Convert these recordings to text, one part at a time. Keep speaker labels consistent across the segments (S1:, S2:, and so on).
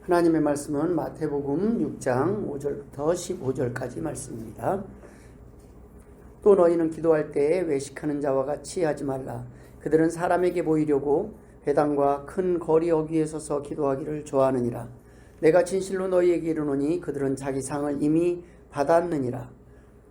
S1: 하나님의 말씀은 마태복음 6장 5절부터 15절까지 말씀입니다. 또 너희는 기도할 때에 외식하는 자와 같이 하지 말라. 그들은 사람에게 보이려고 회당과 큰 거리 어귀에 서서 기도하기를 좋아하느니라. 내가 진실로 너희에게 이르노니 그들은 자기 상을 이미 받았느니라.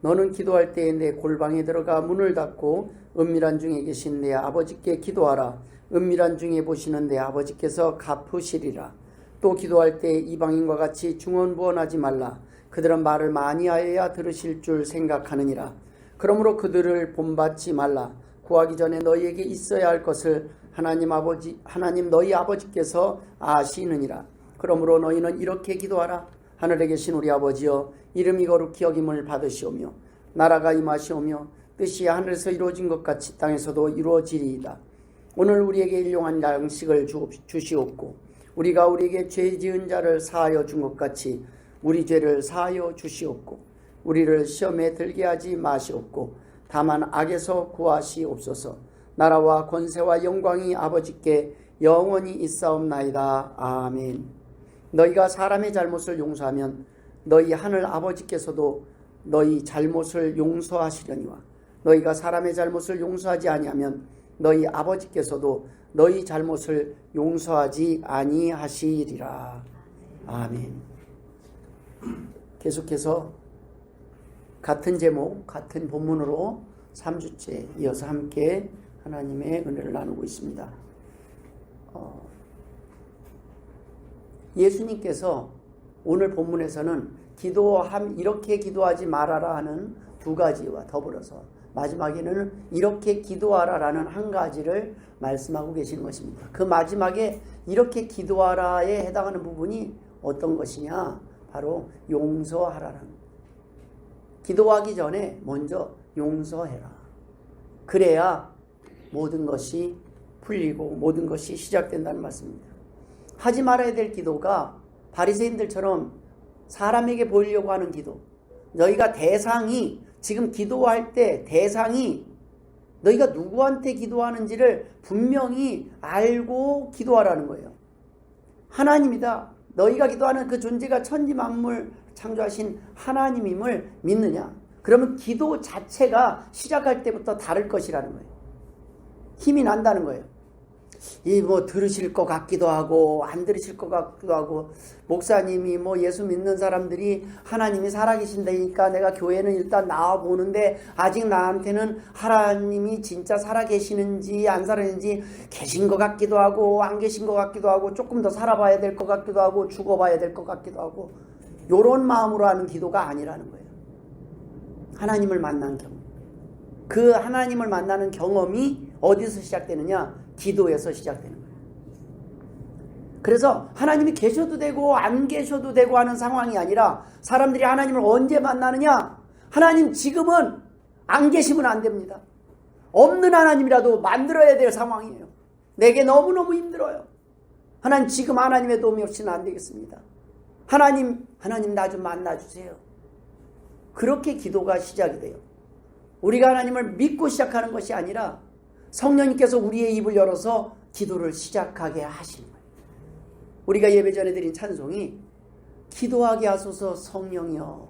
S1: 너는 기도할 때에 내 골방에 들어가 문을 닫고 은밀한 중에 계신 내 아버지께 기도하라. 은밀한 중에 보시는 내 아버지께서 갚으시리라. 또 기도할 때 이방인과 같이 중언부언하지 말라. 그들은 말을 많이 하여야 들으실 줄 생각하느니라. 그러므로 그들을 본받지 말라. 구하기 전에 너희에게 있어야 할 것을 하나님 너희 아버지께서 아시느니라. 그러므로 너희는 이렇게 기도하라. 하늘에 계신 우리 아버지여, 이름이 거룩히 여김을 받으시오며 나라가 임하시오며 뜻이 하늘에서 이루어진 것 같이 땅에서도 이루어지리이다. 오늘 우리에게 일용할 양식을 주시옵고 우리가 우리에게 죄 지은 자를 사하여 준 것 같이 우리 죄를 사하여 주시옵고 우리를 시험에 들게 하지 마시옵고 다만 악에서 구하시옵소서. 나라와 권세와 영광이 아버지께 영원히 있사옵나이다. 아멘. 너희가 사람의 잘못을 용서하면 너희 하늘 아버지께서도 너희 잘못을 용서하시려니와 너희가 사람의 잘못을 용서하지 아니하면 너희 아버지께서도 너희 잘못을 용서하지 아니하시리라. 아멘. 계속해서 같은 제목, 같은 본문으로 3주째 이어서 함께 하나님의 은혜를 나누고 있습니다. 예수님께서 오늘 본문에서는 이렇게 기도하지 말아라 하는 두 가지와 더불어서 마지막에는 이렇게 기도하라라는 한 가지를 말씀하고 계시는 것입니다. 그 마지막에 이렇게 기도하라에 해당하는 부분이 어떤 것이냐? 바로 용서하라는 것. 기도하기 전에 먼저 용서해라. 그래야 모든 것이 풀리고 모든 것이 시작된다는 말씀입니다. 하지 말아야 될 기도가 바리새인들처럼 사람에게 보이려고 하는 기도. 너희가 지금 기도할 때 대상이 너희가 누구한테 기도하는지를 분명히 알고 기도하라는 거예요. 하나님이다. 너희가 기도하는 그 존재가 천지만물 창조하신 하나님임을 믿느냐? 그러면 기도 자체가 시작할 때부터 다를 것이라는 거예요. 힘이 난다는 거예요. 들으실 것 같기도 하고 안 들으실 것 같기도 하고, 목사님이 예수 믿는 사람들이 하나님이 살아계신다니까 내가 교회는 일단 나와 보는데 아직 나한테는 하나님이 진짜 살아계시는지 안 살아계시는지 계신 것 같기도 하고 안 계신 것 같기도 하고 조금 더 살아봐야 될 것 같기도 하고 죽어봐야 될 것 같기도 하고, 요런 마음으로 하는 기도가 아니라는 거예요. 하나님을 만난 경험. 그 하나님을 만나는 경험이 어디서 시작되느냐? 기도에서 시작되는 거예요. 그래서 하나님이 계셔도 되고 안 계셔도 되고 하는 상황이 아니라 사람들이 하나님을 언제 만나느냐? 하나님 지금은 안 계시면 안 됩니다. 없는 하나님이라도 만들어야 될 상황이에요. 내게 너무너무 힘들어요. 하나님 지금 하나님의 도움이 없이는 안 되겠습니다. 하나님 나 좀 만나주세요. 그렇게 기도가 시작이 돼요. 우리가 하나님을 믿고 시작하는 것이 아니라 성령님께서 우리의 입을 열어서 기도를 시작하게 하시는 거예요. 우리가 예배 전에 드린 찬송이 기도하게 하소서 성령이여,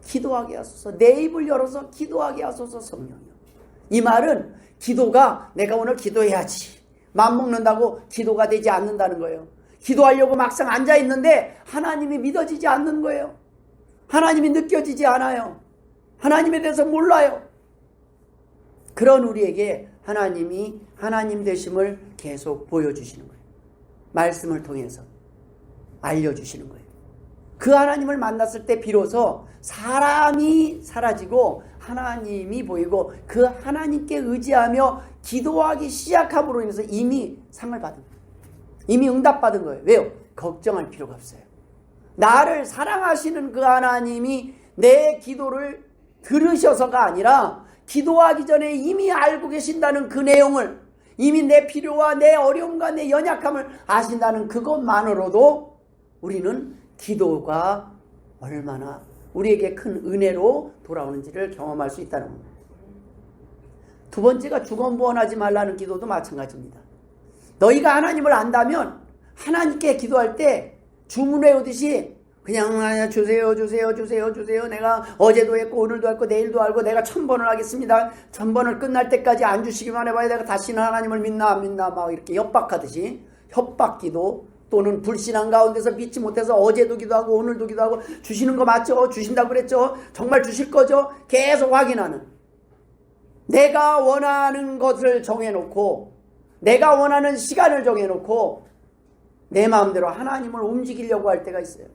S1: 기도하게 하소서, 내 입을 열어서 기도하게 하소서 성령이여. 이 말은 기도가 내가 오늘 기도해야지 맘먹는다고 기도가 되지 않는다는 거예요. 기도하려고 막상 앉아있는데 하나님이 믿어지지 않는 거예요. 하나님이 느껴지지 않아요. 하나님에 대해서 몰라요. 그런 우리에게 하나님이 하나님 되심을 계속 보여주시는 거예요. 말씀을 통해서 알려주시는 거예요. 그 하나님을 만났을 때 비로소 사람이 사라지고 하나님이 보이고 그 하나님께 의지하며 기도하기 시작함으로 인해서 이미 상을 받은 거예요. 이미 응답받은 거예요. 왜요? 걱정할 필요가 없어요. 나를 사랑하시는 그 하나님이 내 기도를 들으셔서가 아니라 기도하기 전에 이미 알고 계신다는 그 내용을, 이미 내 필요와 내 어려움과 내 연약함을 아신다는 그것만으로도 우리는 기도가 얼마나 우리에게 큰 은혜로 돌아오는지를 경험할 수 있다는 겁니다. 두 번째가 주건부원하지 말라는 기도도 마찬가지입니다. 너희가 하나님을 안다면 하나님께 기도할 때 주문해 오듯이 그냥 주세요 주세요 주세요 주세요. 내가 어제도 했고 오늘도 했고 내일도 알고 내가 1000번을 하겠습니다. 1000번을 끝날 때까지 안 주시기만 해봐야 내가 다시는 하나님을 믿나 안 믿나 막 이렇게 협박하듯이 협박기도 또는 불신앙 가운데서 믿지 못해서 어제도 기도하고 오늘도 기도하고 주시는 거 맞죠? 주신다고 그랬죠? 정말 주실 거죠? 계속 확인하는, 내가 원하는 것을 정해놓고 내가 원하는 시간을 정해놓고 내 마음대로 하나님을 움직이려고 할 때가 있어요.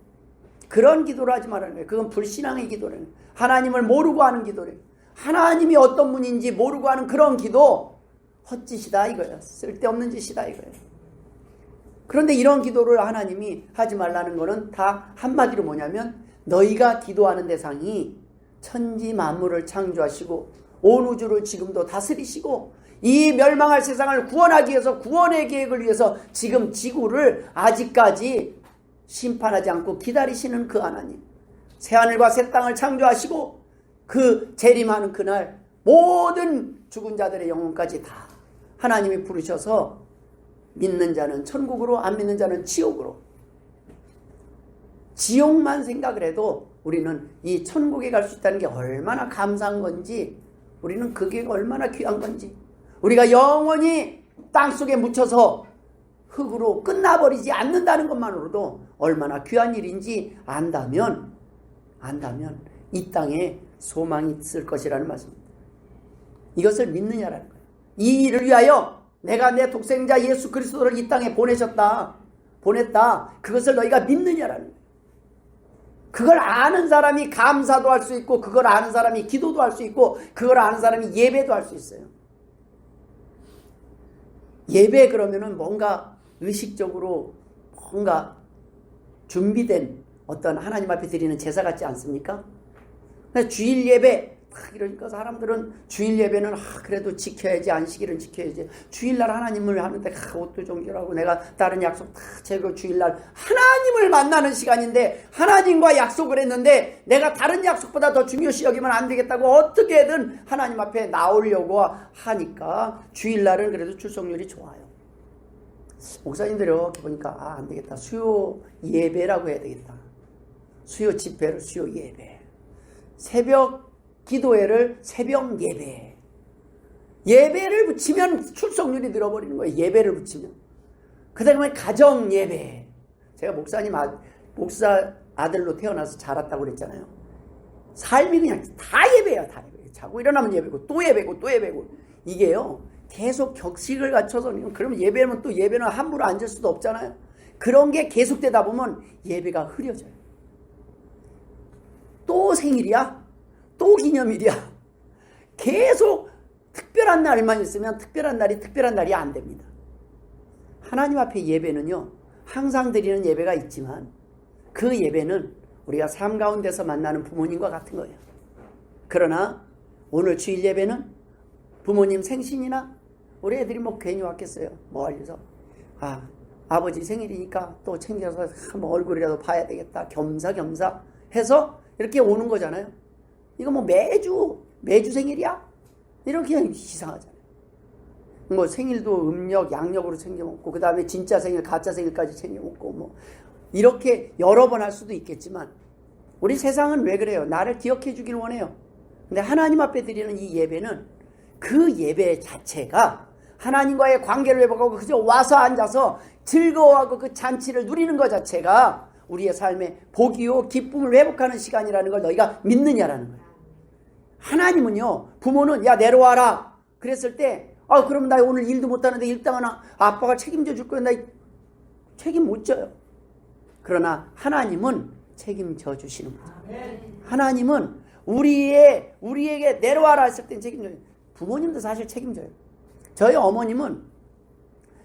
S1: 그런 기도를 하지 말라는 거예요. 그건 불신앙의 기도래요. 하나님을 모르고 하는 기도래요. 하나님이 어떤 분인지 모르고 하는 그런 기도 헛짓이다 이거예요. 쓸데없는 짓이다 이거예요. 그런데 이런 기도를 하나님이 하지 말라는 거는 다 한마디로 뭐냐면, 너희가 기도하는 대상이 천지 만물을 창조하시고 온 우주를 지금도 다스리시고 이 멸망할 세상을 구원하기 위해서, 구원의 계획을 위해서 지금 지구를 아직까지 심판하지 않고 기다리시는 그 하나님, 새하늘과 새 땅을 창조하시고 그 재림하는 그날 모든 죽은 자들의 영혼까지 다 하나님이 부르셔서 믿는 자는 천국으로, 안 믿는 자는 지옥으로. 지옥만 생각을 해도 우리는 이 천국에 갈 수 있다는 게 얼마나 감사한 건지, 우리는 그게 얼마나 귀한 건지, 우리가 영원히 땅속에 묻혀서 흙으로 끝나버리지 않는다는 것만으로도 얼마나 귀한 일인지 안다면 이 땅에 소망이 있을 것이라는 말씀입니다. 이것을 믿느냐라는 거예요. 이 일을 위하여 내가 내 독생자 예수 그리스도를 이 땅에 보냈다. 그것을 너희가 믿느냐라는 거예요. 그걸 아는 사람이 감사도 할 수 있고, 그걸 아는 사람이 기도도 할 수 있고, 그걸 아는 사람이 예배도 할 수 있어요. 예배 그러면은 뭔가 의식적으로 뭔가 준비된 어떤 하나님 앞에 드리는 제사 같지 않습니까? 주일 예배 이러니까 사람들은 주일 예배는 그래도 지켜야지, 안식일은 지켜야지, 주일날 하나님을 하는데 옷도 정결하고 내가 다른 약속 다 제거, 주일날 하나님을 만나는 시간인데 하나님과 약속을 했는데 내가 다른 약속보다 더 중요시 여기면 안 되겠다고 어떻게든 하나님 앞에 나오려고 하니까 주일날은 그래도 출석률이 좋아요. 목사님들이 이렇게 보니까 안 되겠다, 수요 예배라고 해야 되겠다, 수요 집회를 수요 예배, 새벽 기도회를 새벽 예배, 예배를 붙이면 출석률이 늘어버리는 거예요. 예배를 붙이면. 그 다음에 가정 예배. 제가 목사 아들로 태어나서 자랐다고 그랬잖아요. 삶이 그냥 다 예배야, 다 예배. 자고 일어나면 예배고 또 예배고 또 예배고. 이게요, 계속 격식을 갖춰서, 그러면 예배면 또 예배는 함부로 앉을 수도 없잖아요. 그런 게 계속되다 보면 예배가 흐려져요. 또 생일이야? 또 기념일이야? 계속 특별한 날만 있으면 특별한 날이 안 됩니다. 하나님 앞에 예배는요, 항상 드리는 예배가 있지만 그 예배는 우리가 삶 가운데서 만나는 부모님과 같은 거예요. 그러나 오늘 주일 예배는 부모님 생신이나 우리 애들이 뭐 괜히 왔겠어요. 멀리서 아버지 생일이니까 또 챙겨서 한번 얼굴이라도 봐야 되겠다, 겸사겸사 해서 이렇게 오는 거잖아요. 이거 뭐 매주 생일이야? 이렇게 그냥 이상하잖아요. 뭐 생일도 음력, 양력으로 챙겨 먹고, 그 다음에 진짜 생일, 가짜 생일까지 챙겨 먹고, 뭐 이렇게 여러 번 할 수도 있겠지만, 우리 세상은 왜 그래요? 나를 기억해 주길 원해요. 근데 하나님 앞에 드리는 이 예배는, 그 예배 자체가 하나님과의 관계를 회복하고 그저 와서 앉아서 즐거워하고 그 잔치를 누리는 것 자체가 우리의 삶의 복이요 기쁨을 회복하는 시간이라는 걸 너희가 믿느냐라는 거예요. 하나님은요, 부모는 야 내려와라 그랬을 때 그러면 나 오늘 일도 못하는데 일당은 아빠가 책임져 줄 거야. 나 책임 못 져요. 그러나 하나님은 책임져 주시는 거죠. 하나님은 우리에게 내려와라 했을 때 책임져요. 부모님도 사실 책임져요. 저희 어머님은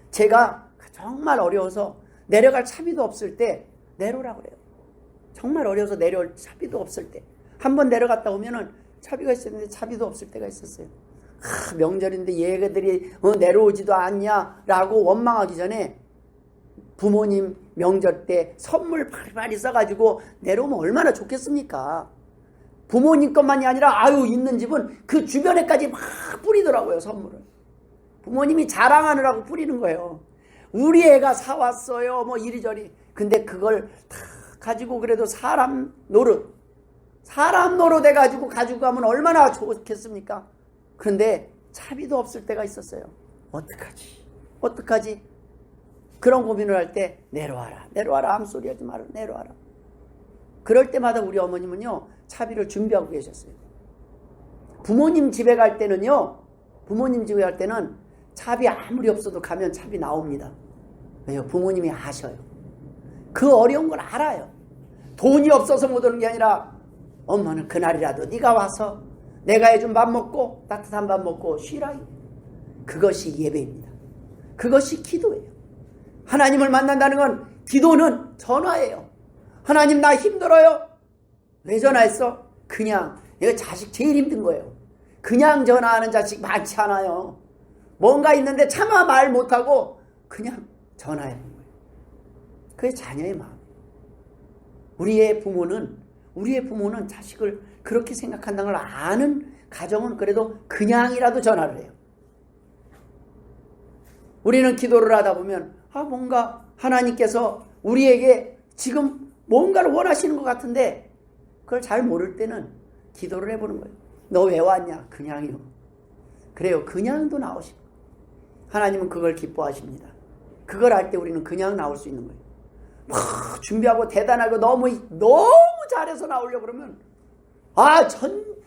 S1: 제가 정말 어려워서 내려갈 차비도 없을 때 내려오라고 그래요. 정말 어려워서 내려올 차비도 없을 때. 한번 내려갔다 오면은 차비가 있었는데 차비도 없을 때가 있었어요. 명절인데 얘네들이 내려오지도 않냐라고 원망하기 전에 부모님 명절 때 선물 발발이 써가지고 내려오면 얼마나 좋겠습니까? 부모님 것만이 아니라 있는 집은 그 주변에까지 막 뿌리더라고요, 선물을. 부모님이 자랑하느라고 뿌리는 거예요. 우리 애가 사왔어요, 뭐 이리저리. 근데 그걸 다 가지고 그래도 사람 노릇 해가지고 가지고 가면 얼마나 좋겠습니까? 그런데 차비도 없을 때가 있었어요. 어떡하지? 그런 고민을 할 때 내려와라 암소리 하지 마라, 내려와라. 그럴 때마다 우리 어머님은요 차비를 준비하고 계셨어요. 부모님 집에 갈 때는 차비 아무리 없어도 가면 차비 나옵니다. 왜요? 부모님이 아셔요. 그 어려운 걸 알아요. 돈이 없어서 못 오는 게 아니라 엄마는 그날이라도 네가 와서 내가 해준 밥 먹고 따뜻한 밥 먹고 쉬라. 그것이 예배입니다. 그것이 기도예요. 하나님을 만난다는 건 기도는 전화예요. 하나님 나 힘들어요. 왜 전화했어? 그냥 이거 자식 제일 힘든 거예요. 그냥 전화하는 자식 많지 않아요. 뭔가 있는데 차마 말 못하고 그냥 전화하는 거예요. 그게 자녀의 마음. 우리의 부모는 자식을 그렇게 생각한다는 걸 아는 가정은 그래도 그냥이라도 전화를 해요. 우리는 기도를 하다 보면 뭔가 하나님께서 우리에게 지금 뭔가를 원하시는 것 같은데 그걸 잘 모를 때는 기도를 해보는 거예요. 너 왜 왔냐? 그냥이요. 그래요. 그냥도 나오시고 하나님은 그걸 기뻐하십니다. 그걸 할 때 우리는 그냥 나올 수 있는 거예요. 막 준비하고 대단하고 너무 잘해서 나오려고 그러면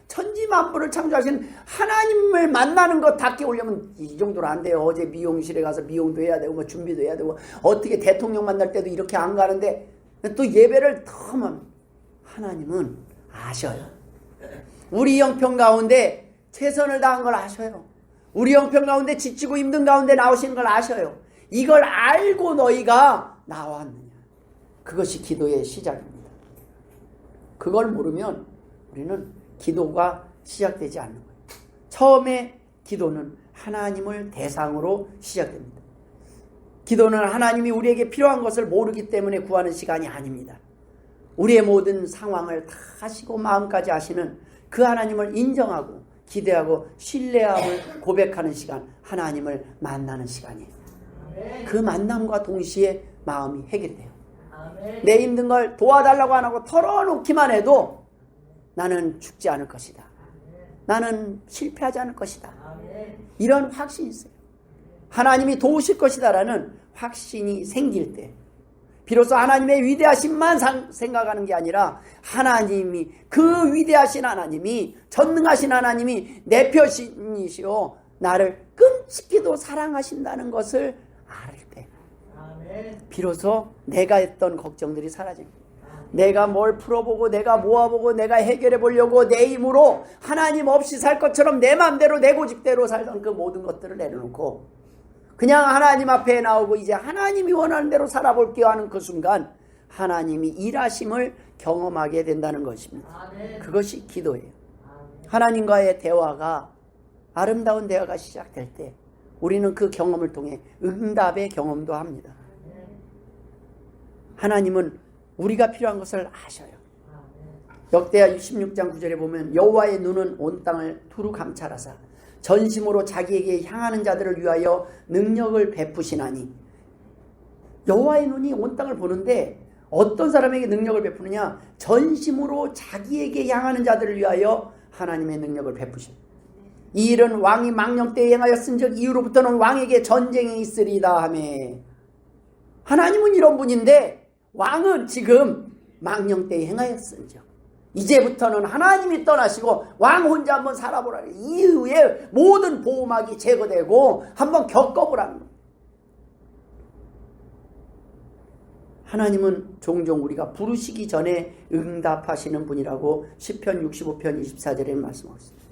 S1: 천지만물을 창조하신 하나님을 만나는 것답게 오려면 이 정도로 안 돼요. 어제 미용실에 가서 미용도 해야 되고 준비도 해야 되고 어떻게 대통령 만날 때도 이렇게 안 가는데 또 예배를 더 하면 하나님은 아셔요. 우리 형편 가운데 최선을 다한 걸 아셔요. 우리 형편 가운데 지치고 힘든 가운데 나오시는 걸 아셔요. 이걸 알고 너희가 나왔느냐. 그것이 기도의 시작입니다. 그걸 모르면 우리는 기도가 시작되지 않는 거예요. 처음에 기도는 하나님을 대상으로 시작됩니다. 기도는 하나님이 우리에게 필요한 것을 모르기 때문에 구하는 시간이 아닙니다. 우리의 모든 상황을 다 아시고 마음까지 아시는 그 하나님을 인정하고 기대하고 신뢰함을 고백하는 시간, 하나님을 만나는 시간이에요. 그 만남과 동시에 마음이 해결돼요. 내 힘든 걸 도와달라고 안 하고 털어놓기만 해도 나는 죽지 않을 것이다. 나는 실패하지 않을 것이다. 이런 확신이 있어요. 하나님이 도우실 것이다라는 확신이 생길 때 비로소 하나님의 위대하심만 생각하는 게 아니라 하나님이 그 위대하신 하나님이 전능하신 하나님이 내 편이시오 나를 끔찍히도 사랑하신다는 것을 알 때 비로소 내가 했던 걱정들이 사라집니다. 내가 뭘 풀어보고 내가 모아보고 내가 해결해 보려고 내 힘으로 하나님 없이 살 것처럼 내 마음대로 내 고집대로 살던 그 모든 것들을 내려놓고 그냥 하나님 앞에 나오고 이제 하나님이 원하는 대로 살아볼게요 하는 그 순간 하나님이 일하심을 경험하게 된다는 것입니다. 그것이 기도예요. 하나님과의 대화가 아름다운 대화가 시작될 때 우리는 그 경험을 통해 응답의 경험도 합니다. 하나님은 우리가 필요한 것을 아셔요. 역대하 26장 9절에 보면 여호와의 눈은 온 땅을 두루 감찰하사 전심으로 자기에게 향하는 자들을 위하여 능력을 베푸시나니. 여호와의 눈이 온 땅을 보는데 어떤 사람에게 능력을 베푸느냐? 전심으로 자기에게 향하는 자들을 위하여 하나님의 능력을 베푸십니다. 이 일은 왕이 망령 때에 행하였은즉 이후로부터는 왕에게 전쟁이 있으리다 하며. 하나님은 이런 분인데 왕은 지금 망령 때에 행하였은즉 이제부터는 하나님이 떠나시고 왕 혼자 한번 살아보라. 이후에 모든 보호막이 제거되고 한번 겪어보라는 거예요. 하나님은 종종 우리가 부르시기 전에 응답하시는 분이라고 시편 65편 24절에 말씀하고 있습니다.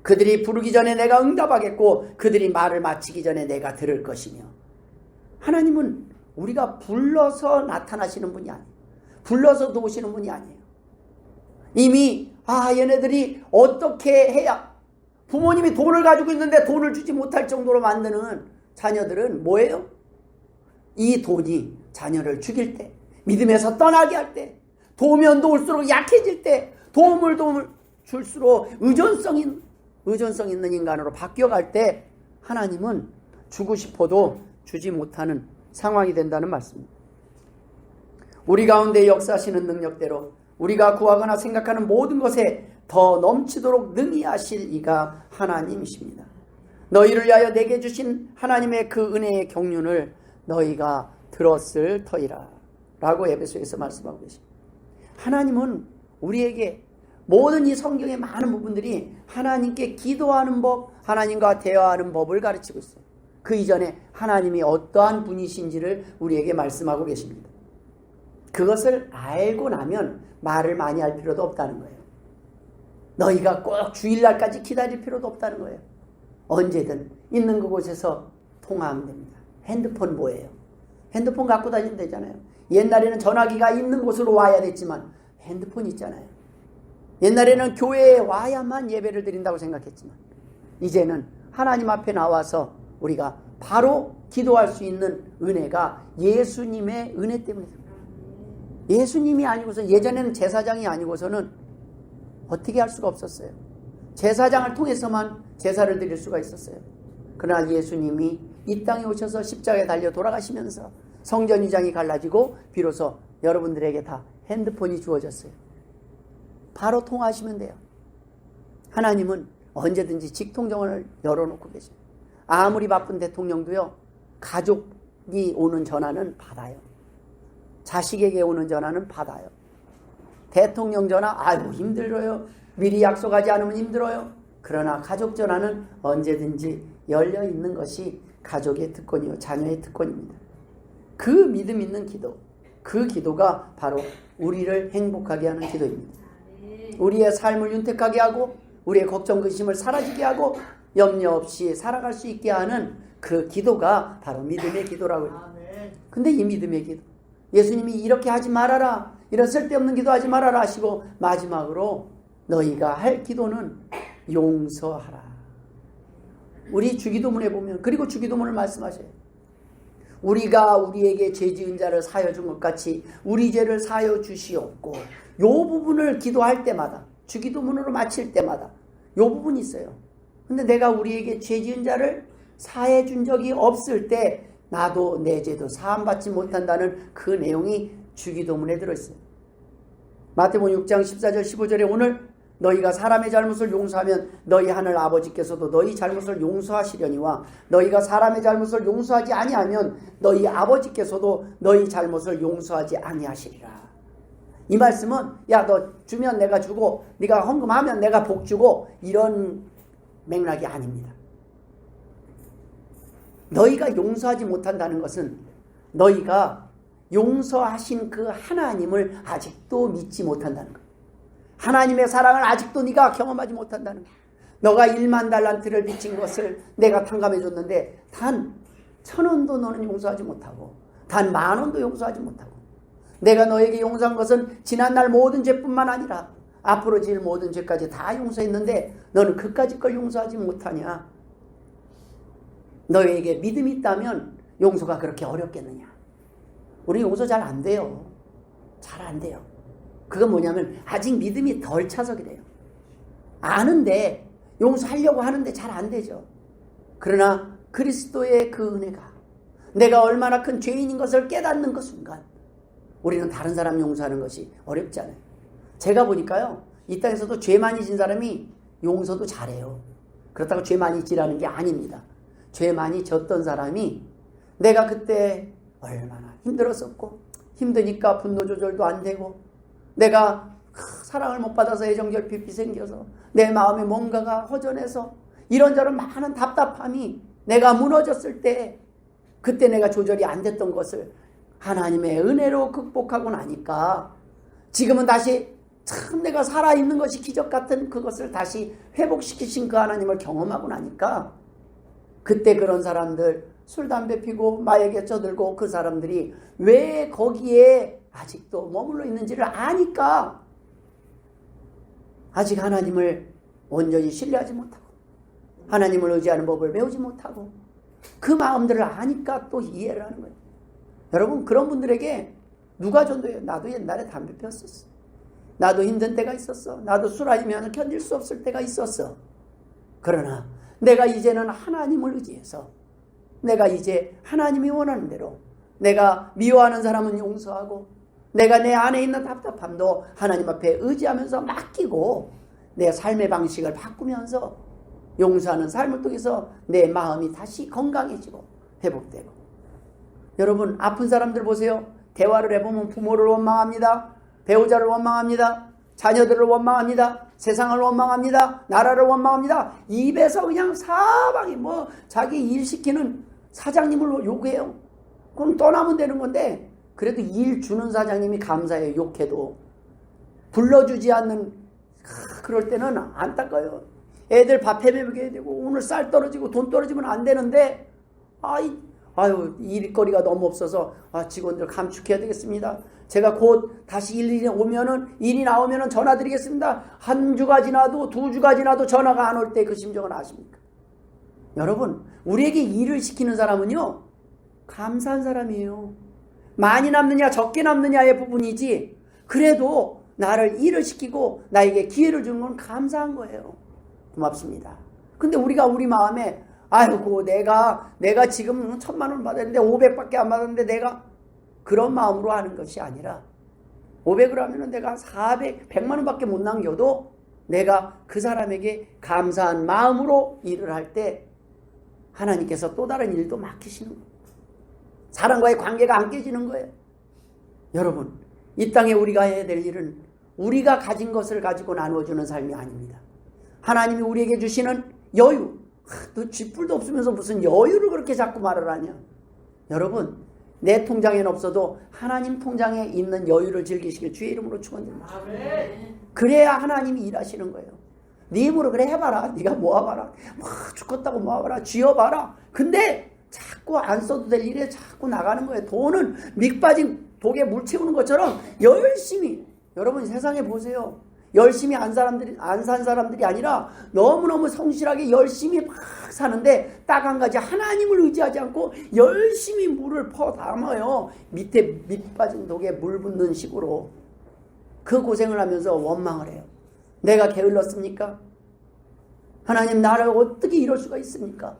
S1: 그들이 부르기 전에 내가 응답하겠고 그들이 말을 마치기 전에 내가 들을 것이며. 하나님은 우리가 불러서 나타나시는 분이 아니에요. 불러서 도우시는 분이 아니에요. 이미 얘네들이 어떻게 해야, 부모님이 돈을 가지고 있는데 돈을 주지 못할 정도로 만드는 자녀들은 뭐예요? 이 돈이 자녀를 죽일 때, 믿음에서 떠나게 할 때, 도우면 도울수록 약해질 때, 도움을 줄수록 의존성 있는 인간으로 바뀌어갈 때 하나님은 주고 싶어도 주지 못하는 상황이 된다는 말씀입니다. 우리 가운데 역사하시는 능력대로 우리가 구하거나 생각하는 모든 것에 더 넘치도록 능히 하실 이가 하나님이십니다. 너희를 위하여 내게 주신 하나님의 그 은혜의 경륜을 너희가 들었을 터이라 라고 에베소에서 말씀하고 계십니다. 하나님은 우리에게 모든 이 성경의 많은 부분들이 하나님께 기도하는 법, 하나님과 대화하는 법을 가르치고 있어요. 그 이전에 하나님이 어떠한 분이신지를 우리에게 말씀하고 계십니다. 그것을 알고 나면 말을 많이 할 필요도 없다는 거예요. 너희가 꼭 주일날까지 기다릴 필요도 없다는 거예요. 언제든 있는 그곳에서 통화하면 됩니다. 핸드폰 뭐예요? 핸드폰 갖고 다니면 되잖아요. 옛날에는 전화기가 있는 곳으로 와야 됐지만 핸드폰 있잖아요. 옛날에는 교회에 와야만 예배를 드린다고 생각했지만 이제는 하나님 앞에 나와서 우리가 바로 기도할 수 있는 은혜가 예수님의 은혜 때문에 됩니다. 예수님이 아니고서, 예전에는 제사장이 아니고서는 어떻게 할 수가 없었어요. 제사장을 통해서만 제사를 드릴 수가 있었어요. 그러나 예수님이 이 땅에 오셔서 십자가에 달려 돌아가시면서 성전 위장이 갈라지고 비로소 여러분들에게 다 핸드폰이 주어졌어요. 바로 통화하시면 돼요. 하나님은 언제든지 직통전화를 열어놓고 계십니다. 아무리 바쁜 대통령도요, 가족이 오는 전화는 받아요. 자식에게 오는 전화는 받아요. 대통령 전화, 아이고 힘들어요. 미리 약속하지 않으면 힘들어요. 그러나 가족 전화는 언제든지 열려 있는 것이 가족의 특권이요, 자녀의 특권입니다. 그 믿음 있는 기도, 그 기도가 바로 우리를 행복하게 하는 기도입니다. 우리의 삶을 윤택하게 하고 우리의 걱정 근심을 사라지게 하고 염려 없이 살아갈 수 있게 하는 그 기도가 바로 믿음의 기도라고 해요. 근데 이 믿음의 기도, 예수님이 이렇게 하지 말아라, 이런 쓸데없는 기도하지 말아라 하시고 마지막으로 너희가 할 기도는 용서하라. 우리 주기도문에 보면, 그리고 주기도문을 말씀하셔요. 우리가 우리에게 죄 지은 자를 사하여 준 것 같이 우리 죄를 사하여 주시옵고, 요 부분을 기도할 때마다, 주기도문으로 마칠 때마다 요 부분이 있어요. 근데 내가 우리에게 죄 지은 자를 사해 준 적이 없을 때 나도 내 죄도 사함받지 못한다는 그 내용이 주기도문에 들어있어요. 마태복음 6장 14절 15절에 오늘 너희가 사람의 잘못을 용서하면 너희 하늘 아버지께서도 너희 잘못을 용서하시려니와 너희가 사람의 잘못을 용서하지 아니하면 너희 아버지께서도 너희 잘못을 용서하지 아니하시리라. 이 말씀은 야, 너 주면 내가 주고 네가 헌금하면 내가 복 주고 이런 맥락이 아닙니다. 너희가 용서하지 못한다는 것은 너희가 용서하신 그 하나님을 아직도 믿지 못한다는 거예요. 하나님의 사랑을 아직도 네가 경험하지 못한다는 거예요. 너가 1만 달란트를 빚진 것을 내가 탕감해 줬는데 단 1,000원도 너는 용서하지 못하고 단 10,000원도 용서하지 못하고, 내가 너에게 용서한 것은 지난날 모든 죄뿐만 아니라 앞으로 지을 모든 죄까지 다 용서했는데 너는 그까짓 걸 용서하지 못하냐. 너에게 믿음이 있다면 용서가 그렇게 어렵겠느냐. 우리 용서 잘 안 돼요. 잘 안 돼요. 그건 뭐냐면 아직 믿음이 덜 차서 그래요. 아는데 용서하려고 하는데 잘 안 되죠. 그러나 그리스도의 그 은혜가, 내가 얼마나 큰 죄인인 것을 깨닫는 그 순간 우리는 다른 사람 용서하는 것이 어렵지 않아요. 제가 보니까요, 이 땅에서도 죄 많이 진 사람이 용서도 잘해요. 그렇다고 죄 많이 지라는 게 아닙니다. 죄 많이 졌던 사람이 내가 그때 얼마나 힘들었었고, 힘드니까 분노 조절도 안 되고, 내가 사랑을 못 받아서 애정결핍이 생겨서 내 마음에 뭔가가 허전해서 이런저런 많은 답답함이 내가 무너졌을 때, 그때 내가 조절이 안 됐던 것을 하나님의 은혜로 극복하고 나니까 지금은 다시 참 내가 살아있는 것이 기적 같은 그것을 다시 회복시키신 그 하나님을 경험하고 나니까, 그때 그런 사람들 술 담배 피고 마약에 쩌들고 그 사람들이 왜 거기에 아직도 머물러 있는지를 아니까 아직 하나님을 온전히 신뢰하지 못하고 하나님을 의지하는 법을 배우지 못하고 그 마음들을 아니까 또 이해를 하는 거예요. 여러분, 그런 분들에게 누가 전도해요? 나도 옛날에 담배 피웠었어. 나도 힘든 때가 있었어. 나도 술 아니면 견딜 수 없을 때가 있었어. 그러나 내가 이제는 하나님을 의지해서, 내가 이제 하나님이 원하는 대로 내가 미워하는 사람은 용서하고, 내가 내 안에 있는 답답함도 하나님 앞에 의지하면서 맡기고 내 삶의 방식을 바꾸면서 용서하는 삶을 통해서 내 마음이 다시 건강해지고 회복되고. 여러분, 아픈 사람들 보세요. 대화를 해보면 부모를 원망합니다. 배우자를 원망합니다. 자녀들을 원망합니다. 세상을 원망합니다. 나라를 원망합니다. 입에서 그냥 사방이 자기 일 시키는 사장님을 욕해요. 그럼 떠나면 되는 건데, 그래도 일 주는 사장님이 감사해요. 욕해도. 불러주지 않는 그럴 때는 안타까워요. 애들 밥 해먹여야 되고 오늘 쌀 떨어지고 돈 떨어지면 안 되는데 일거리가 너무 없어서 직원들 감축해야 되겠습니다. 제가 곧 다시 일이 나오면은 전화 드리겠습니다. 한 주가 지나도 두 주가 지나도 전화가 안 올 때 그 심정은 아십니까? 여러분, 우리에게 일을 시키는 사람은요, 감사한 사람이에요. 많이 남느냐 적게 남느냐의 부분이지, 그래도 나를 일을 시키고 나에게 기회를 주는 건 감사한 거예요. 고맙습니다. 근데 우리가 우리 마음에 아이고 내가 지금 1,000만 원 받았는데 500밖에 안 받았는데 내가 그런 마음으로 하는 것이 아니라 500을 하면은 내가 400, 100만 원밖에 못 남겨도 내가 그 사람에게 감사한 마음으로 일을 할 때 하나님께서 또 다른 일도 맡기시는 거예요. 사람과의 관계가 안 깨지는 거예요. 여러분, 이 땅에 우리가 해야 될 일은 우리가 가진 것을 가지고 나누어주는 삶이 아닙니다. 하나님이 우리에게 주시는 여유, 너 쥐뿔도 없으면서 무슨 여유를 그렇게 자꾸 말을 하냐. 여러분, 내 통장에는 없어도 하나님 통장에 있는 여유를 즐기시길 주의 이름으로 축원드립니다. 그래야 하나님이 일하시는 거예요. 네 힘으로 그래 해봐라. 네가 모아봐라. 죽겠다고 모아봐라. 쥐어봐라. 근데 자꾸 안 써도 될 일에 자꾸 나가는 거예요. 돈은 밑 빠진 독에 물 채우는 것처럼 열심히. 여러분, 세상에 보세요. 열심히 안 산 사람들이 아니라 너무너무 성실하게 열심히 막 사는데 딱 한 가지, 하나님을 의지하지 않고 열심히 물을 퍼 담아요. 밑 빠진 독에 물 붓는 식으로. 그 고생을 하면서 원망을 해요. 내가 게을렀습니까? 하나님, 나를 어떻게 이럴 수가 있습니까?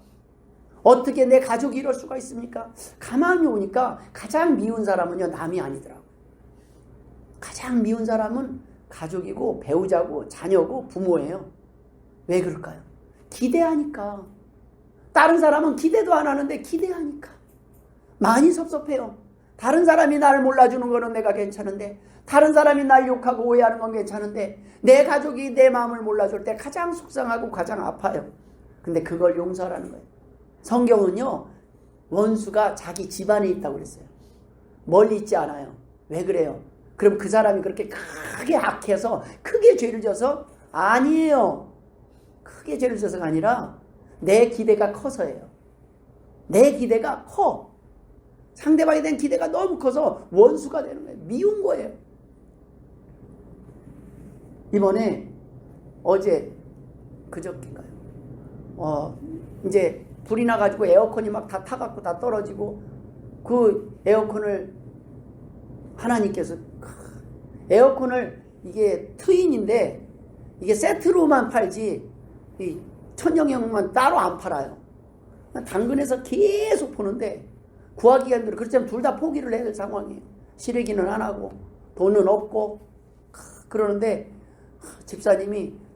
S1: 어떻게 내 가족이 이럴 수가 있습니까? 가만히 오니까 가장 미운 사람은요, 남이 아니더라고요. 가장 미운 사람은 가족이고 배우자고 자녀고 부모예요. 왜 그럴까요? 기대하니까. 다른 사람은 기대도 안 하는데 기대하니까 많이 섭섭해요. 다른 사람이 나를 몰라주는 거는 내가 괜찮은데, 다른 사람이 날 욕하고 오해하는 건 괜찮은데, 내 가족이 내 마음을 몰라줄 때 가장 속상하고 가장 아파요. 근데 그걸 용서하라는 거예요. 성경은요, 원수가 자기 집안에 있다고 그랬어요. 멀리 있지 않아요. 왜 그래요? 그럼 그 사람이 그렇게 크게 악해서 크게 죄를 져서? 아니에요. 크게 죄를 져서가 아니라 내 기대가 커서예요. 내 기대가 커. 상대방에 대한 기대가 너무 커서 원수가 되는 거예요. 미운 거예요. 이번에 그저께인가요? 이제 불이 나가지고 에어컨이 막 다 타갖고 다 떨어지고, 그 에어컨을 하나님께서, 에어컨을 이게 트윈인데 이게 세트로만 팔지 이 천정형만 따로 안 팔아요. 당근에서 계속 보는데 구하기가 힘들어. 그렇지만 둘 다 포기를 해야 될 상황이에요. 실외기는 안 하고 돈은 없고. 그러는데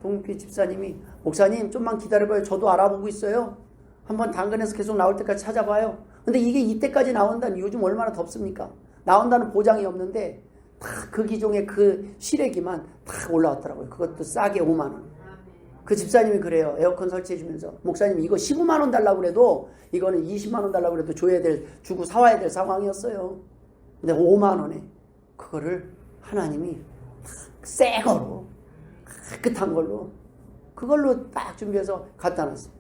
S1: 동필 집사님이 목사님 좀만 기다려봐요. 저도 알아보고 있어요. 한번 당근에서 계속 나올 때까지 찾아봐요. 근데 이게 이때까지 나온다는, 요즘 얼마나 덥습니까? 나온다는 보장이 없는데 딱 그 기종의 그 실외기만 딱 올라왔더라고요. 그것도 싸게 5만 원. 그 집사님이 그래요. 에어컨 설치해주면서, 목사님 이거 15만 원 달라고 그래도, 이거는 20만 원 달라고 그래도 주고 사와야 될 상황이었어요. 근데 5만 원에 그거를 하나님이 새 거로, 깨끗한 걸로, 그걸로 딱 준비해서 갖다 놨어요.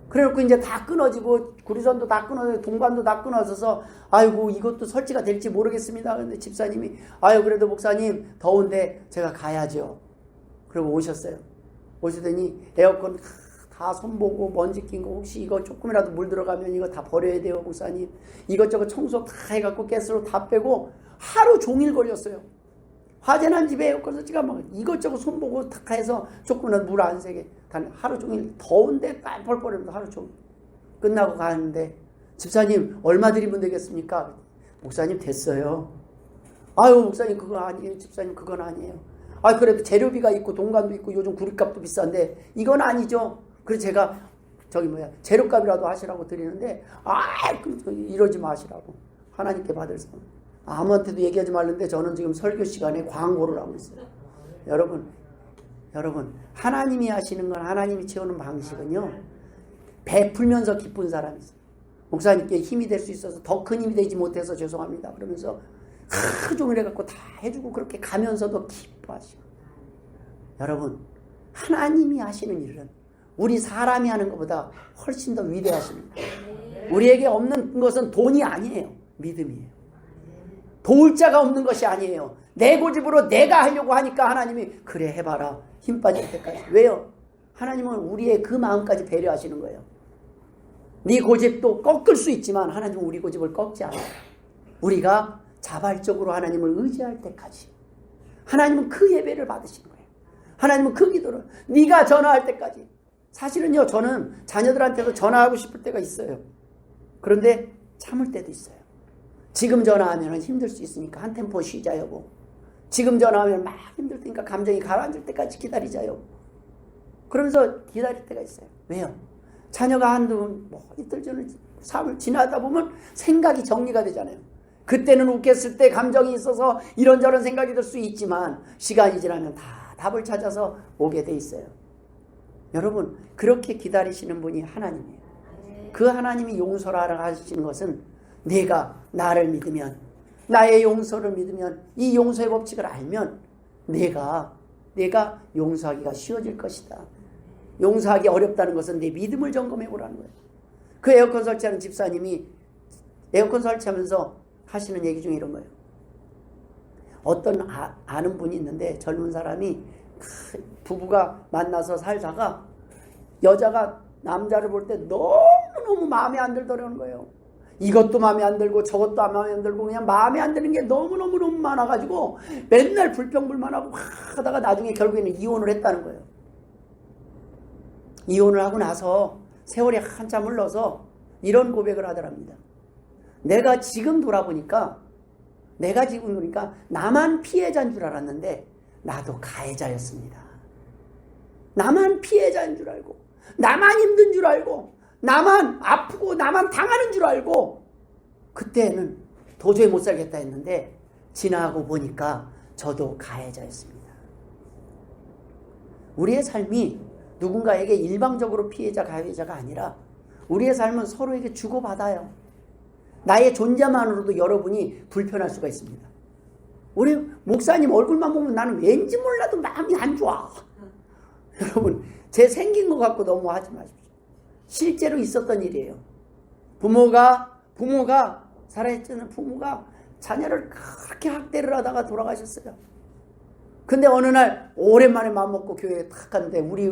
S1: 그래놓고 이제 다 끊어지고, 구리선도 다 끊어지고, 동반도 다 끊어져서, 아이고, 이것도 설치가 될지 모르겠습니다. 근데 집사님이, 그래도 목사님, 더운데 제가 가야죠. 그리고 오셨어요. 오시더니 에어컨 다 손보고 먼지 낀 거, 혹시 이거 조금이라도 물 들어가면 이거 다 버려야 돼요, 목사님. 이것저것 청소 다 해갖고 가스로 다 빼고 하루 종일 걸렸어요. 화재난 집에 에어컨 설치가 막 이것저것 손보고 다 해서 조금이라도 물 안 새게. 하루 종일 더운데 뻘뻘 거리면서 하루 종일. 끝나고 가는데, 집사님 얼마 드리면 되겠습니까? 목사님 됐어요. 아유 목사님 그건 아니에요. 집사님 그건 아니에요. 아 그래도 재료비가 있고 동간도 있고 요즘 구리값도 비싼데 이건 아니죠. 그래서 제가 재료값이라도 하시라고 드리는데 이러지 마시라고. 하나님께 받을 상. 아무한테도 얘기하지 말는데 저는 지금 설교 시간에 광고를 하고 있어요. 여러분 하나님이 하시는 건 하나님이 채우는 방식은요. 베풀면서 기쁜 사람이 있어요. 목사님께 힘이 될 수 있어서 더 큰 힘이 되지 못해서 죄송합니다. 그러면서 하루 종일 해갖고 다 해주고 그렇게 가면서도 기뻐하시고. 여러분 하나님이 하시는 일은 우리 사람이 하는 것보다 훨씬 더 위대하십니다. 우리에게 없는 것은 돈이 아니에요. 믿음이에요. 도울 자가 없는 것이 아니에요. 내 고집으로 내가 하려고 하니까 하나님이 그래 해봐라. 힘 빠질 때까지. 왜요? 하나님은 우리의 그 마음까지 배려하시는 거예요. 네 고집도 꺾을 수 있지만 하나님은 우리 고집을 꺾지 않아요. 우리가 자발적으로 하나님을 의지할 때까지 하나님은 그 예배를 받으시는 거예요. 하나님은 그 기도를 네가 전화할 때까지. 사실은요 저는 자녀들한테도 전화하고 싶을 때가 있어요. 그런데 참을 때도 있어요. 지금 전화하면 힘들 수 있으니까 한 템포 쉬자 여보. 지금 전화하면 막 힘들 테니까 감정이 가라앉을 때까지 기다리자 여보. 그러면서 기다릴 때가 있어요. 왜요? 자녀가 한두 이틀 전에 삶을 지나다 보면 생각이 정리가 되잖아요. 그때는 웃겼을 때 감정이 있어서 이런저런 생각이 들 수 있지만 시간이 지나면 다 답을 찾아서 오게 돼 있어요. 여러분 그렇게 기다리시는 분이 하나님이에요. 그 하나님이 용서를 하시는 것은 내가 나를 믿으면 나의 용서를 믿으면 이 용서의 법칙을 알면 내가 용서하기가 쉬워질 것이다. 용서하기 어렵다는 것은 내 믿음을 점검해 보라는 거예요. 그 에어컨 설치하는 집사님이 에어컨 설치하면서 하시는 얘기 중에 이런 거예요. 어떤 아는 분이 있는데 젊은 사람이 부부가 만나서 살다가 여자가 남자를 볼 때 너무너무 마음에 안 들더라는 거예요. 이것도 마음에 안 들고 저것도 마음에 안 들고 그냥 마음에 안 드는 게 너무너무 많아가지고 맨날 불평불만하고 하다가 나중에 결국에는 이혼을 했다는 거예요. 이혼을 하고 나서 세월이 한참 흘러서 이런 고백을 하더랍니다. 내가 지금 돌아보니까 나만 피해자인 줄 알았는데 나도 가해자였습니다. 나만 피해자인 줄 알고 나만 힘든 줄 알고 나만 아프고 나만 당하는 줄 알고 그때는 도저히 못 살겠다 했는데 지나고 보니까 저도 가해자였습니다. 우리의 삶이 누군가에게 일방적으로 피해자 가해자가 아니라 우리의 삶은 서로에게 주고받아요. 나의 존재만으로도 여러분이 불편할 수가 있습니다. 우리 목사님 얼굴만 보면 나는 왠지 몰라도 마음이 안 좋아. 여러분 제 생긴 것 갖고 너무 하지 마십시오. 실제로 있었던 일이에요. 부모가 살아있는 부모가 자녀를 그렇게 학대를 하다가 돌아가셨어요. 근데 어느 날 오랜만에 마음먹고 교회에 탁 갔는데 우리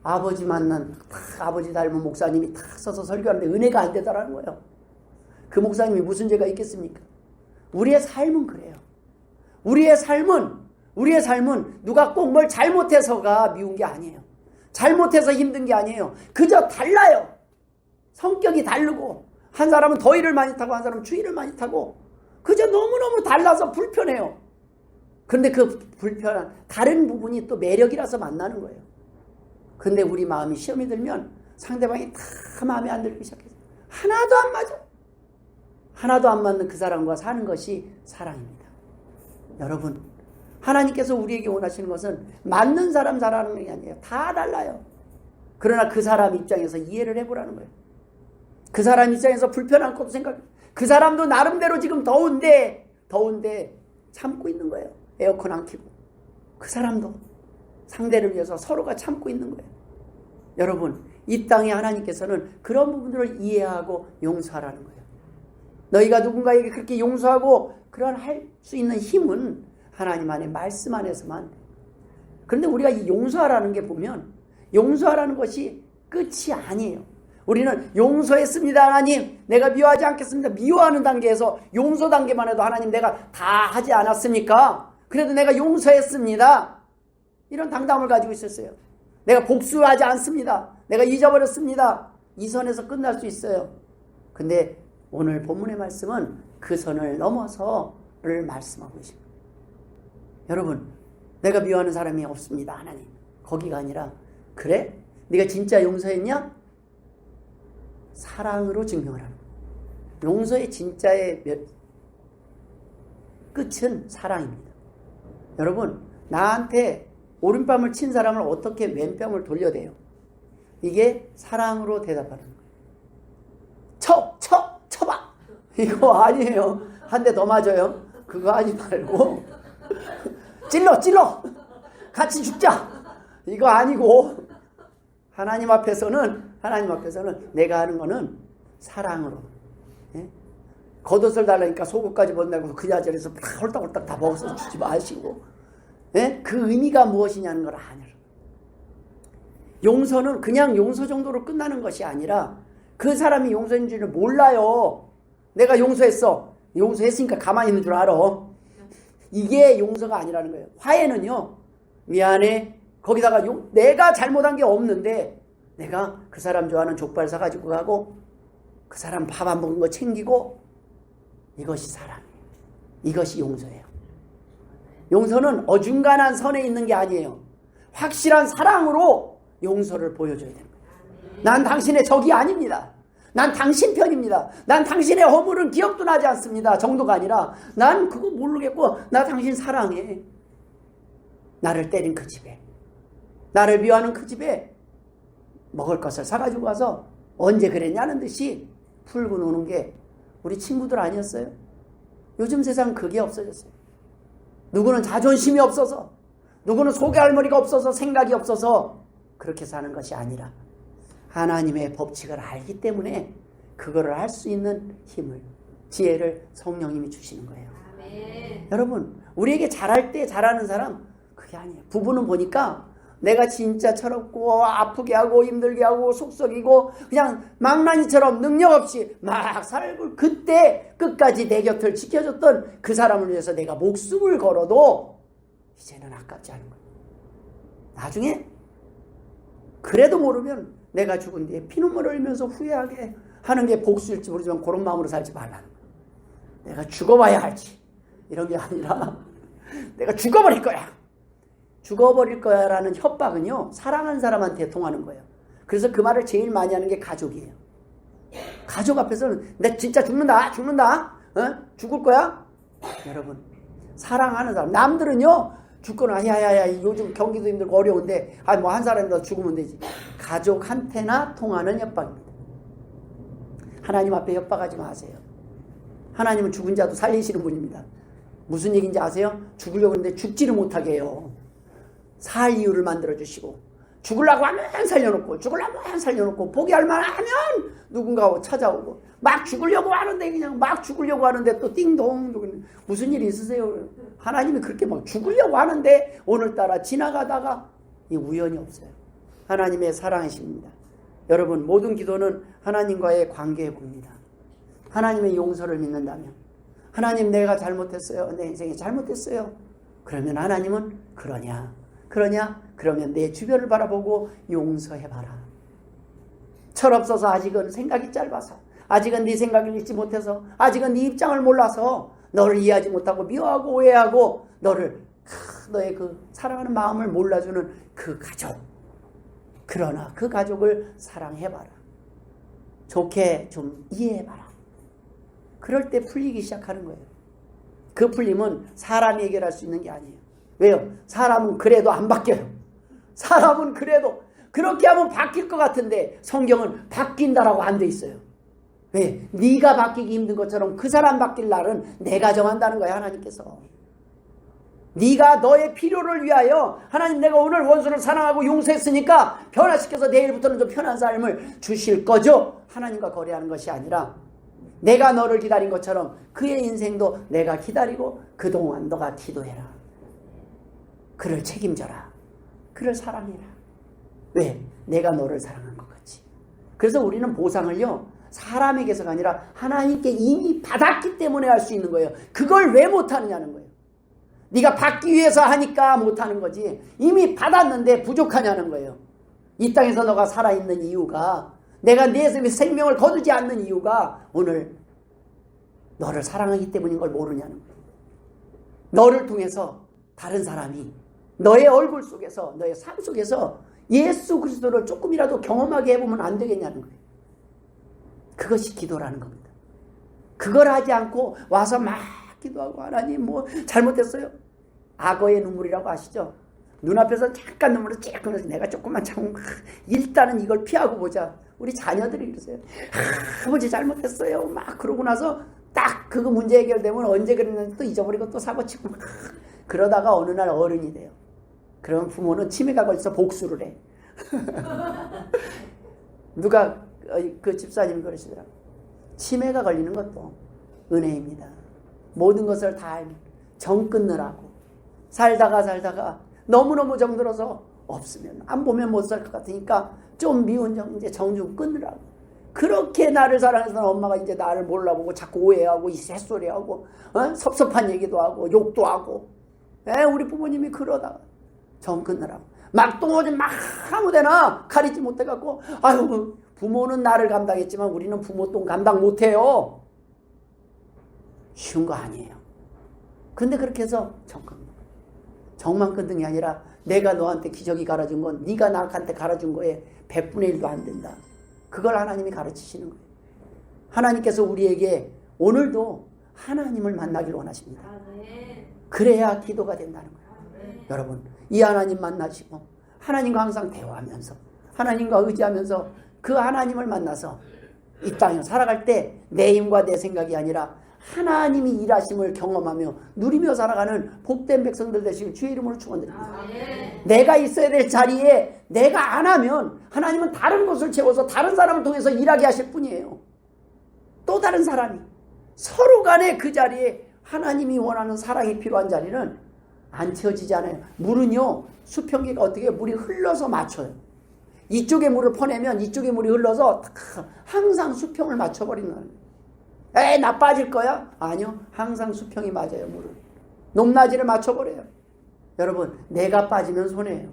S1: 아버지 만난 아버지 닮은 목사님이 탁 서서 설교하는데 은혜가 안 되더라는 거예요. 그 목사님이 무슨 죄가 있겠습니까? 우리의 삶은 그래요. 우리의 삶은 누가 꼭 뭘 잘못해서가 미운 게 아니에요. 잘못해서 힘든 게 아니에요. 그저 달라요. 성격이 다르고 한 사람은 더위를 많이 타고 한 사람은 추위를 많이 타고 그저 너무너무 달라서 불편해요. 그런데 그 불편한 다른 부분이 또 매력이라서 만나는 거예요. 근데 우리 마음이 시험이 들면 상대방이 다 마음에 안 들기 시작해요. 하나도 안 맞아. 하나도 안 맞는 그 사람과 사는 것이 사랑입니다. 여러분 하나님께서 우리에게 원하시는 것은 맞는 사람 사랑하는 게 아니에요. 다 달라요. 그러나 그 사람 입장에서 이해를 해보라는 거예요. 그 사람 입장에서 불편한 것도 그 사람도 나름대로 지금 더운데 참고 있는 거예요. 에어컨 안 켜고. 그 사람도 상대를 위해서 서로가 참고 있는 거예요. 여러분 이 땅에 하나님께서는 그런 부분들을 이해하고 용서하라는 거예요. 너희가 누군가에게 그렇게 용서하고 그런 할 수 있는 힘은 하나님 안에 말씀 안에서만. 그런데 우리가 이 용서하라는 게 보면 용서하라는 것이 끝이 아니에요. 우리는 용서했습니다 하나님 내가 미워하지 않겠습니다. 미워하는 단계에서 용서 단계만 해도 하나님 내가 다 하지 않았습니까? 그래도 내가 용서했습니다. 이런 당담을 가지고 있었어요. 내가 복수하지 않습니다. 내가 잊어버렸습니다. 이 선에서 끝날 수 있어요. 근데 오늘 본문의 말씀은 그 선을 넘어서 말씀하고 계십니다. 여러분, 내가 미워하는 사람이 없습니다. 하나님. 거기가 아니라, 그래? 네가 진짜 용서했냐? 사랑으로 증명을 하는 거예요. 용서의 진짜의 끝은 사랑입니다. 여러분, 나한테 오른뺨을 친 사람을 어떻게 왼뺨을 돌려대요? 이게 사랑으로 대답하는 거예요. 쳐봐! 이거 아니에요. 한 대 더 맞아요. 그거 하지 말고 찔러! 같이 죽자! 이거 아니고, 하나님 앞에서는 내가 하는 거는 사랑으로. 예? 겉옷을 달라니까 속옷까지 벗는다고 그 자리에서 홀딱홀딱 다 벗어 주지 마시고, 예? 그 의미가 무엇이냐는 걸 아니라. 용서는 그냥 용서 정도로 끝나는 것이 아니라 그 사람이 용서인 줄을 몰라요. 내가 용서했으니까 가만히 있는 줄 알아. 이게 용서가 아니라는 거예요. 화해는요, 미안해, 거기다가 내가 잘못한 게 없는데 내가 그 사람 좋아하는 족발 사가지고 가고 그 사람 밥 안 먹은 거 챙기고, 이것이 사랑이에요. 이것이 용서예요. 용서는 어중간한 선에 있는 게 아니에요. 확실한 사랑으로 용서를 보여줘야 됩니다. 난 당신의 적이 아닙니다. 난 당신 편입니다. 난 당신의 허물은 기억도 나지 않습니다. 정도가 아니라, 난 그거 모르겠고 나 당신 사랑해. 나를 때린 그 집에, 나를 미워하는 그 집에 먹을 것을 사가지고 가서 언제 그랬냐는 듯이 풀고 노는 게 우리 친구들 아니었어요? 요즘 세상 그게 없어졌어요. 누구는 자존심이 없어서, 누구는 속에 할머니가 없어서, 생각이 없어서 그렇게 사는 것이 아니라 하나님의 법칙을 알기 때문에 그거를 할 수 있는 힘을, 지혜를 성령님이 주시는 거예요. 아멘. 여러분, 우리에게 잘할 때 잘하는 사람 그게 아니에요. 부부는 보니까 내가 진짜 철없고 아프게 하고 힘들게 하고 속썩이고 그냥 망나니처럼 능력 없이 막 살고, 그때 끝까지 내 곁을 지켜줬던 그 사람을 위해서 내가 목숨을 걸어도 이제는 아깝지 않은 거예요. 나중에 그래도 모르면 내가 죽은 뒤에 피눈물 흘리면서 후회하게 하는 게 복수일지 모르지만 그런 마음으로 살지 말라는 거예요. 내가 죽어봐야 할지 이런 게 아니라 내가 죽어버릴 거야. 죽어버릴 거야 라는 협박은요, 사랑하는 사람한테 통하는 거예요. 그래서 그 말을 제일 많이 하는 게 가족이에요. 가족 앞에서는 나 진짜 죽는다 죽을 거야. 여러분, 사랑하는 사람, 남들은요 죽거나 야야야 요즘 경기도 힘들고 어려운데 뭐 한 사람이라도 죽으면 되지. 가족한테나 통하는 협박입니다. 하나님 앞에 협박하지 마세요. 하나님은 죽은 자도 살리시는 분입니다. 무슨 얘기인지 아세요? 죽으려고 하는데 죽지를 못하게 해요. 살 이유를 만들어주시고, 죽으려고 하면 살려놓고, 죽으려고 하면 살려놓고, 포기할 만하면 누군가 찾아오고, 막 죽으려고 하는데 그냥 막 죽으려고 하는데 또 띵동, 무슨 일 있으세요? 하나님이 그렇게 막 죽으려고 하는데 오늘따라 지나가다가 이 우연이 없어요. 하나님의 사랑이십니다. 여러분, 모든 기도는 하나님과의 관계 회복입니다. 하나님의 용서를 믿는다면, 하나님 내가 잘못했어요. 내 인생에 잘못했어요. 그러면 하나님은 그러냐? 그러면 내 주변을 바라보고 용서해봐라. 철없어서, 아직은 생각이 짧아서, 아직은 네 생각을 읽지 못해서, 아직은 네 입장을 몰라서 너를 이해하지 못하고 미워하고 오해하고 너의 그 사랑하는 마음을 몰라주는 그 가족. 그러나 그 가족을 사랑해봐라. 좋게 좀 이해해봐라. 그럴 때 풀리기 시작하는 거예요. 그 풀림은 사람이 해결할 수 있는 게 아니에요. 왜요? 사람은 그래도 안 바뀌어요. 사람은 그래도 그렇게 하면 바뀔 것 같은데 성경은 바뀐다라고 안 돼 있어요. 왜? 네가 바뀌기 힘든 것처럼 그 사람 바뀔 날은 내가 정한다는 거야, 하나님께서. 네가 너의 필요를 위하여, 하나님 내가 오늘 원수를 사랑하고 용서했으니까 변화시켜서 내일부터는 좀 편한 삶을 주실 거죠. 하나님과 거래하는 것이 아니라 내가 너를 기다린 것처럼 그의 인생도 내가 기다리고 그동안 너가 기도해라. 그를 책임져라. 그를 사랑해라. 왜? 내가 너를 사랑한 것 같이. 그래서 우리는 보상을요, 사람에게서가 아니라 하나님께 이미 받았기 때문에 할 수 있는 거예요. 그걸 왜 못하느냐는 거예요. 네가 받기 위해서 하니까 못하는 거지, 이미 받았는데 부족하냐는 거예요. 이 땅에서 너가 살아있는 이유가, 내가 내 생명을 거두지 않는 이유가 오늘 너를 사랑하기 때문인 걸 모르냐는 거예요. 너를 통해서 다른 사람이 너의 얼굴 속에서 너의 삶 속에서 예수 그리스도를 조금이라도 경험하게 해보면 안 되겠냐는 거예요. 그것이 기도라는 겁니다. 그걸 하지 않고 와서 막 기도하고 하나님 뭐 잘못했어요. 악어의 눈물이라고 아시죠? 눈앞에서 잠깐 눈물을 쭉 흘려서 내가 조금만 참으면 일단은 이걸 피하고 보자. 우리 자녀들이 그러세요. 아버지 잘못했어요. 막 그러고 나서 딱 그거 문제 해결되면 언제 그랬는지 또 잊어버리고 또 사고치고 그러다가 어느 날 어른이 돼요. 그러면 부모는 치매가 걸려서 복수를 해. 누가 그 집사님이 그러시더라고요. 치매가 걸리는 것도 은혜입니다. 모든 것을 다 정 끊느라고 살다가 너무너무 정들어서 없으면 안 보면 못 살 것 같으니까 좀 미운 정 이제 정 좀 끊느라고 그렇게 나를 사랑해서 엄마가 이제 나를 몰라보고 자꾸 오해하고 햇소리하고 섭섭한 얘기도 하고 욕도 하고 우리 부모님이 그러다가 정 끊느라고 막 똥오지 막 아무데나 가리지 못해갖고 아유 부모는 나를 감당했지만 우리는 부모 똥 감당 못해요. 쉬운 거 아니에요. 근데 그렇게 해서 정 끊는 거예요. 정만 끊는 게 아니라 내가 너한테 기저귀 갈아준 건 네가 나한테 갈아준 거에 100분의 1도 안 된다. 그걸 하나님이 가르치시는 거예요. 하나님께서 우리에게 오늘도 하나님을 만나길 원하십니다. 그래야 기도가 된다는 거예요. 여러분 이 하나님 만나시고 하나님과 항상 대화하면서 하나님과 의지하면서 그 하나님을 만나서 이 땅에 살아갈 때 내 힘과 내 생각이 아니라 하나님이 일하심을 경험하며 누리며 살아가는 복된 백성들 되시길 주의 이름으로 축원드립니다. 내가 있어야 될 자리에 내가 안 하면 하나님은 다른 곳을 채워서 다른 사람을 통해서 일하게 하실 뿐이에요. 또 다른 사람이 서로 간에 그 자리에 하나님이 원하는 사랑이 필요한 자리는 안 채워지지 않아요. 물은요 수평기가 어떻게 물이 흘러서 맞춰요. 이쪽에 물을 퍼내면 이쪽에 물이 흘러서 항상 수평을 맞춰버리는 거예요. 나 빠질 거야? 아니요. 항상 수평이 맞아요. 물은. 높낮이를 맞춰버려요. 여러분 내가 빠지면 손해예요.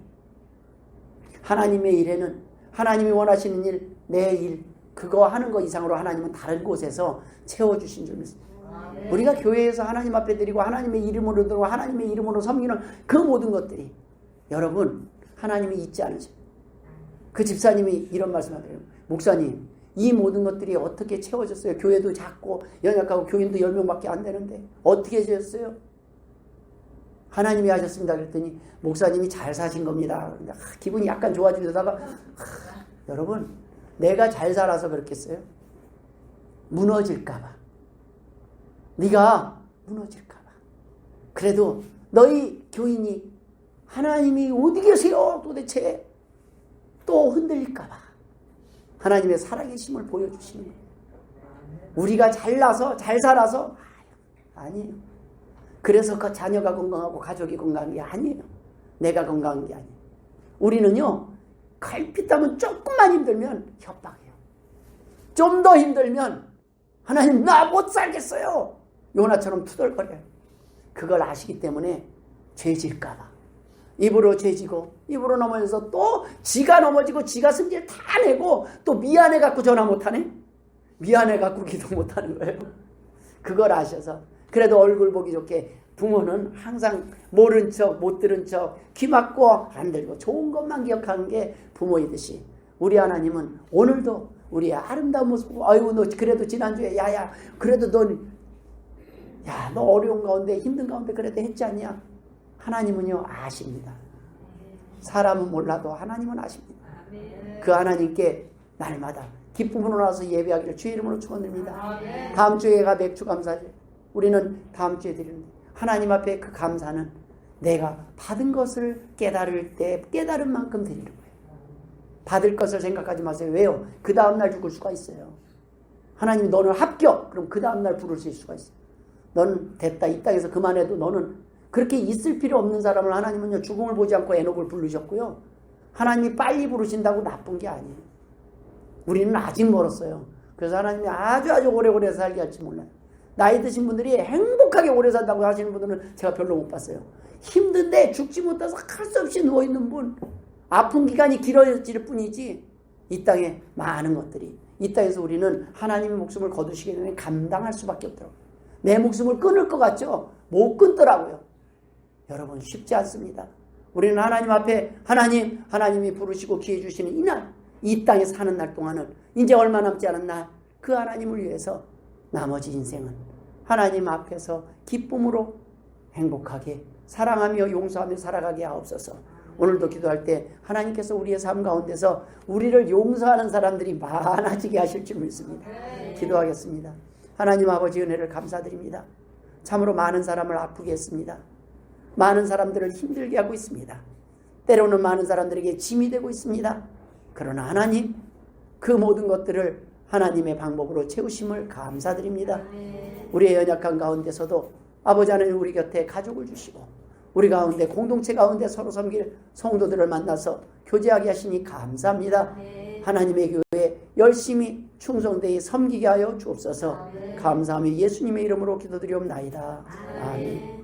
S1: 하나님의 일에는 하나님이 원하시는 일, 내 일 그거 하는 거 이상으로 하나님은 다른 곳에서 채워주신 줄 믿습니다. 우리가 교회에서 하나님 앞에 드리고 하나님의 이름으로 들고 하나님의 이름으로 섬기는 그 모든 것들이 여러분 하나님이 잊지 않으십니다. 그 집사님이 이런 말씀하더래요. 목사님 이 모든 것들이 어떻게 채워졌어요? 교회도 작고 연약하고 교인도 10명밖에 안 되는데 어떻게 채웠어요? 하나님이 하셨습니다. 그랬더니 목사님이 잘 사신 겁니다. 기분이 약간 좋아지다가 여러분 내가 잘 살아서 그렇겠어요? 무너질까 봐. 네가 무너질까 봐. 그래도 너희 교인이 하나님이 어디 계세요? 도대체 또 흔들릴까 봐. 하나님의 살아계심을 보여주시는 거예요. 우리가 잘나서 잘 살아서 아니에요. 그래서 그 자녀가 건강하고 가족이 건강한 게 아니에요. 내가 건강한 게 아니에요. 우리는요 갈피땀은 조금만 힘들면 협박해요. 좀 더 힘들면 하나님 나 못 살겠어요. 요나처럼 투덜거려요. 그걸 아시기 때문에 죄질까 봐 입으로 죄지고 입으로 넘어져서 또 지가 넘어지고 지가 승질 다 내고 또 미안해갖고 전화 못하네. 미안해갖고 기도 못하는 거예요. 그걸 아셔서 그래도 얼굴 보기 좋게 부모는 항상 모른 척 못 들은 척 귀 막고 안 들고 좋은 것만 기억하는 게 부모이듯이 우리 하나님은 오늘도 우리의 아름다운 모습 보고 아이고 너 그래도 지난주에 야야 그래도 너 어려운 가운데 힘든 가운데 그래도 했지 않냐. 하나님은요 아십니다. 사람은 몰라도 하나님은 아십니다. 그 하나님께 날마다 기쁨으로 나와서 예배하기를 주의 이름으로 축원드립니다. 다음 주에가 맥주 감사제. 우리는 다음 주에 드리는데 하나님 앞에 그 감사는 내가 받은 것을 깨달을 때 깨달은 만큼 드리는 거예요. 받을 것을 생각하지 마세요. 왜요? 그 다음날 죽을 수가 있어요. 하나님이 너는 합격! 그럼 그 다음날 부르실 수가 있어요. 너는 됐다. 이 땅에서 그만해도 너는 그렇게 있을 필요 없는 사람을 하나님은요 죽음을 보지 않고 에녹을 부르셨고요. 하나님이 빨리 부르신다고 나쁜 게 아니에요. 우리는 아직 멀었어요. 그래서 하나님이 아주 오래오래 살게 할지 몰라요. 나이 드신 분들이 행복하게 오래 산다고 하시는 분들은 제가 별로 못 봤어요. 힘든데 죽지 못해서 할 수 없이 누워있는 분, 아픈 기간이 길어질 뿐이지 이 땅에 많은 것들이 이 땅에서 우리는 하나님의 목숨을 거두시기 전에 감당할 수밖에 없더라고요. 내 목숨을 끊을 것 같죠? 못 끊더라고요. 여러분 쉽지 않습니다. 우리는 하나님 앞에 하나님이 부르시고 기회 주시는 이날, 이 땅에 사는 날 동안은 이제 얼마 남지 않은 날, 그 하나님을 위해서 나머지 인생은 하나님 앞에서 기쁨으로 행복하게 사랑하며 용서하며 살아가게 하옵소서. 오늘도 기도할 때 하나님께서 우리의 삶 가운데서 우리를 용서하는 사람들이 많아지게 하실 줄 믿습니다. 기도하겠습니다. 하나님 아버지 은혜를 감사드립니다. 참으로 많은 사람을 아프게 했습니다. 많은 사람들을 힘들게 하고 있습니다. 때로는 많은 사람들에게 짐이 되고 있습니다. 그러나 하나님, 그 모든 것들을 하나님의 방법으로 채우심을 감사드립니다. 우리의 연약한 가운데서도 아버지 하나님 우리 곁에 가족을 주시고 우리 가운데 공동체 가운데 서로 섬길 성도들을 만나서 교제하게 하시니 감사합니다. 하나님의 교회에 열심히 충성되이 섬기게 하여 주옵소서. 감사하며 예수님의 이름으로 기도드리옵나이다. 아멘.